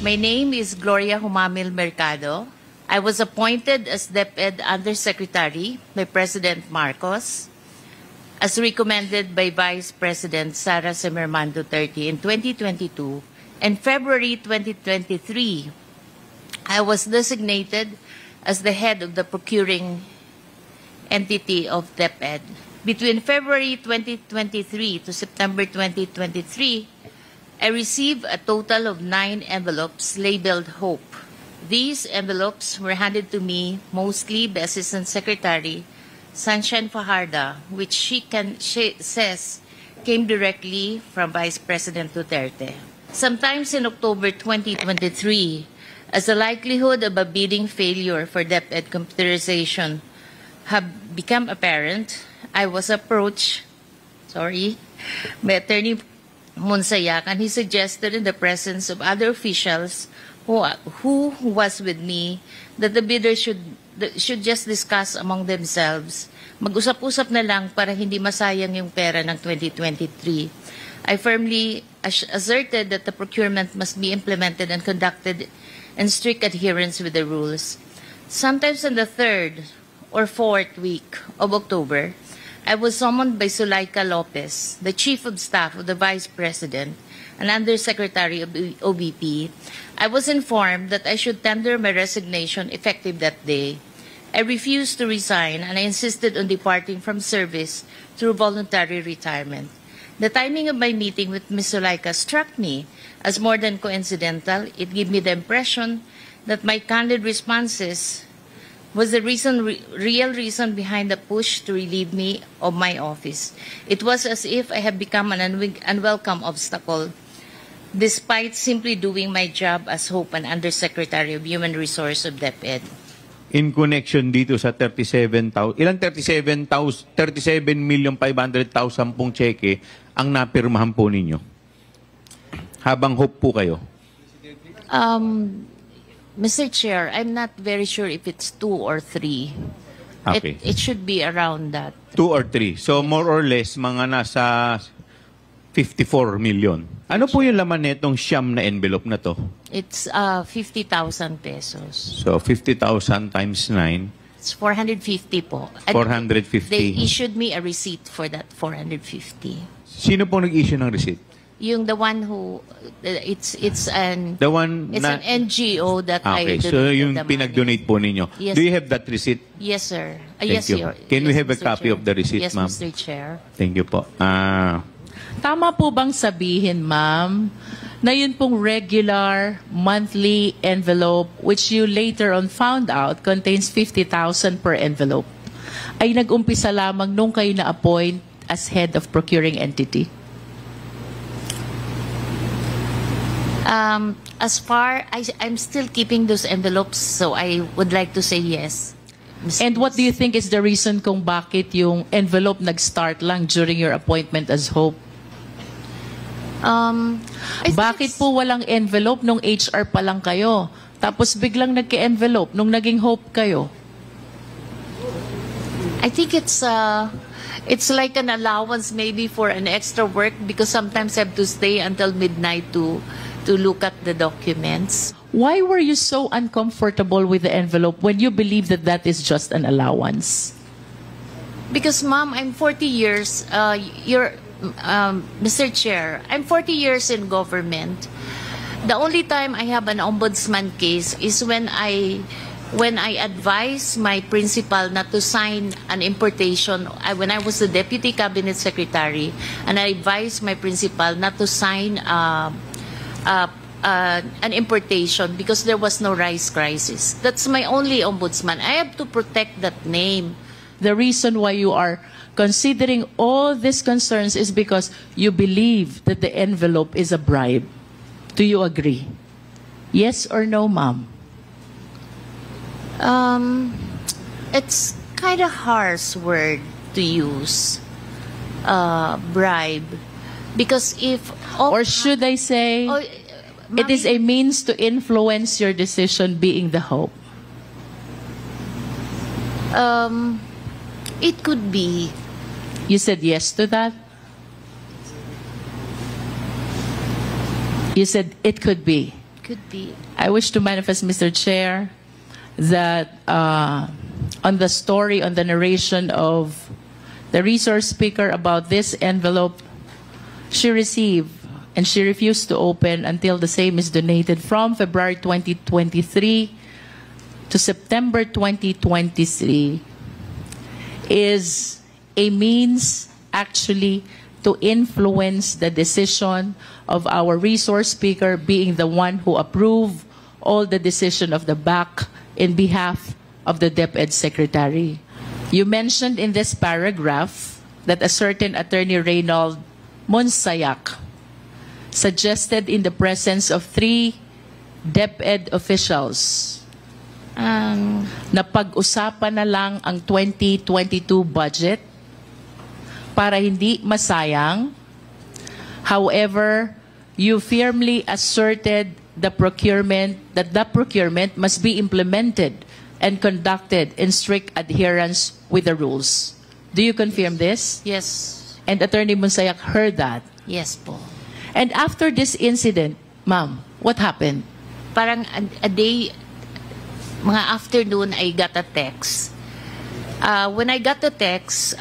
My name is Gloria Humamil Mercado. I was appointed as DepEd Undersecretary by President Marcos, as recommended by Vice President Sara Semerman Duterte in 2022. In February 2023, I was designated as the head of the procuring entity of DepEd. Between February 2023 to September 2023, I received a total of 9 envelopes labeled Hope. These envelopes were handed to me mostly by Assistant Secretary Sunshine Fajarda, which she says came directly from Vice President Duterte. Sometimes in October 2023, as the likelihood of a bidding failure for DepEd computerization have become apparent, I was approached, by Attorney Monsayak, and he suggested in the presence of other officials who was with me that the bidders should just discuss among themselves. Mag-usap-usap na lang para hindi masayang yung pera ng 2023. I firmly asserted that the procurement must be implemented and conducted in strict adherence with the rules. Sometimes in the 3rd or 4th week of October, I was summoned by Zulaika Lopez, the Chief of Staff of the Vice President and Undersecretary of OBP. I was informed that I should tender my resignation effective that day. I refused to resign and I insisted on departing from service through voluntary retirement. The timing of my meeting with Ms. Zulaika struck me as more than coincidental. It gave me the impression that my candid responses was the real reason behind the push to relieve me of my office. It was as if I had become an unwelcome obstacle, despite simply doing my job as Hope and Undersecretary of Human Resources of DepEd. In connection dito sa 37,000, ilang 37,500,000 pong cheque ang napirmahan po ninyo? Habang Hope po kayo? Mr. Chair, I'm not very sure if it's 2 or 3. Okay. It should be around that. 2 or 3. So more or less, mga nasa 54 million. Ano po yung laman nitong siyam na envelope na to? It's 50,000 pesos. So 50,000 times 9. It's 450 po. And 450. they issued me a receipt for that 450. Sino po nag-issue ng receipt? Yung the one who it's an NGO that okay, I so yung pinag-donate po ninyo. Yes. Do you have that receipt? Yes, sir. Thank Yes, you. sir. Can we have a Mr. copy Chair. of the receipt, yes, ma'am? Mr. Chair. Thank you po. Tama po bang sabihin, ma'am, na yun pong regular monthly envelope which you later on found out contains 50,000 per envelope ay nag-umpisa lamang nung kayo na-appoint as head of procuring entity? As far I'm still keeping those envelopes, so I would like to say yes. And what do you think is the reason kung bakit yung envelope nag-start lang during your appointment as Hope? Bakit po walang envelope nung HR pa lang kayo? Tapos biglang nagka-envelope nung naging Hope kayo? I think it's like an allowance maybe for an extra work because sometimes I have to stay until midnight to look at the documents. Why were you so uncomfortable with the envelope when you believe that that is just an allowance? Because, Ma'am, I'm 40 years, Mr. Chair, I'm 40 years in government. The only time I have an ombudsman case is when I advised my principal not to sign an importation, when I was the Deputy Cabinet Secretary, and I advised my principal not to sign an importation because there was no rice crisis. That's my only ombudsman. I have to protect that name. The reason why you are considering all these concerns is because you believe that the envelope is a bribe. Do you agree? Yes or no, ma'am? It's kind of harsh word to use, bribe, because if or should I say, it is a means to influence your decision being the Hope? It could be. You said yes to that? You said it could be. Could be. I wish to manifest, Mr. Chair, that on the story, on the narration of the resource speaker about this envelope she received and she refused to open until the same is donated from February 2023 to September 2023 is a means actually to influence the decision of our resource speaker being the one who approved all the decision of the BAC in behalf of the DepEd Secretary. You mentioned in this paragraph that a certain Attorney Reynald Monsayak suggested in the presence of 3 DepEd officials na pag-usapan na lang ang 2022 budget para hindi masayang. However, you firmly asserted that the procurement must be implemented and conducted in strict adherence with the rules. Do you confirm this? Yes. And Attorney Monsayak heard that. Yes po. And after this incident, ma'am, what happened? Parang a day, mga afternoon, I got a text. When I got the text,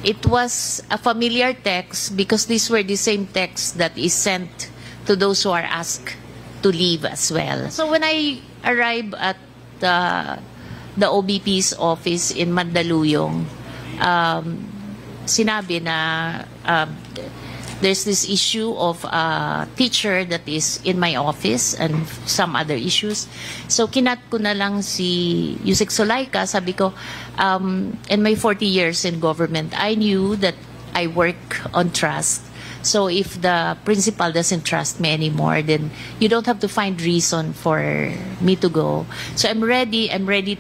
it was a familiar text because these were the same texts that is sent to those who are asked to leave as well. So when I arrived at the OBP's office in Mandaluyong, sinabi na there's this issue of a teacher that is in my office and some other issues. So kinat ko na lang si Yusek Sulaika, sabi ko, in my 40 years in government, I knew that I work on trust. So if the principal doesn't trust me anymore, then you don't have to find reason for me to go. So I'm ready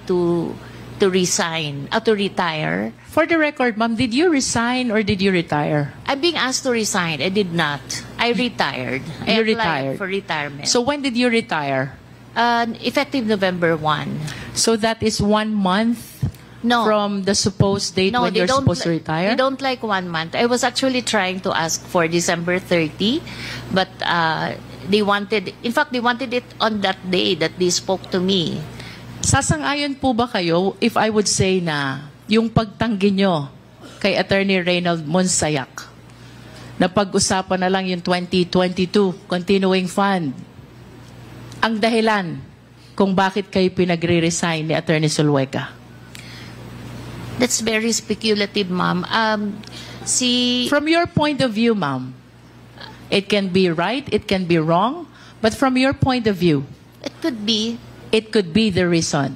to resign, to retire. For the record, ma'am, did you resign or did you retire? I'm being asked to resign. I did not. I retired. I You applied retired. for retirement. So when did you retire? Effective November 1. So that is 1 month No. from the supposed date when they you're don't supposed to retire? They don't like 1 month. I was actually trying to ask for December 30, but they wanted it on that day that they spoke to me. Sasang-ayon po ba kayo if I would say na yung pagtanggi nyo kay Attorney Reynald Monsayak na pag-usapan na lang yung 2022 continuing fund ang dahilan kung bakit kayo pinagre-resign ni Attorney Zulueta? That's very speculative, ma'am. From your point of view, ma'am, it can be right, it can be wrong, but from your point of view, It could be. it could be the reason.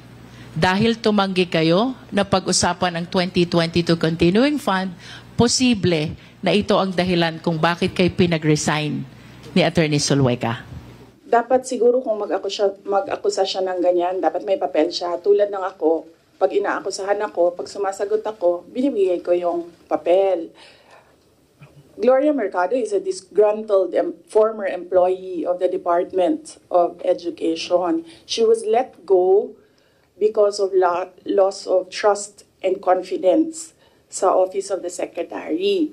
Dahil tumanggi kayo na pag-usapan ang 2022 continuing fund, posible na ito ang dahilan kung bakit kayo pinag-resign ni Attorney Zulueta. Dapat siguro kung mag-akusa siya ng ganyan, dapat may papel siya. Tulad ng ako, pag inaakusahan ako, pag sumasagot ako, binibigay ko yung papel. Gloria Mercado is a disgruntled former employee of the Department of Education. She was let go because of loss of trust and confidence sa Office of the Secretary.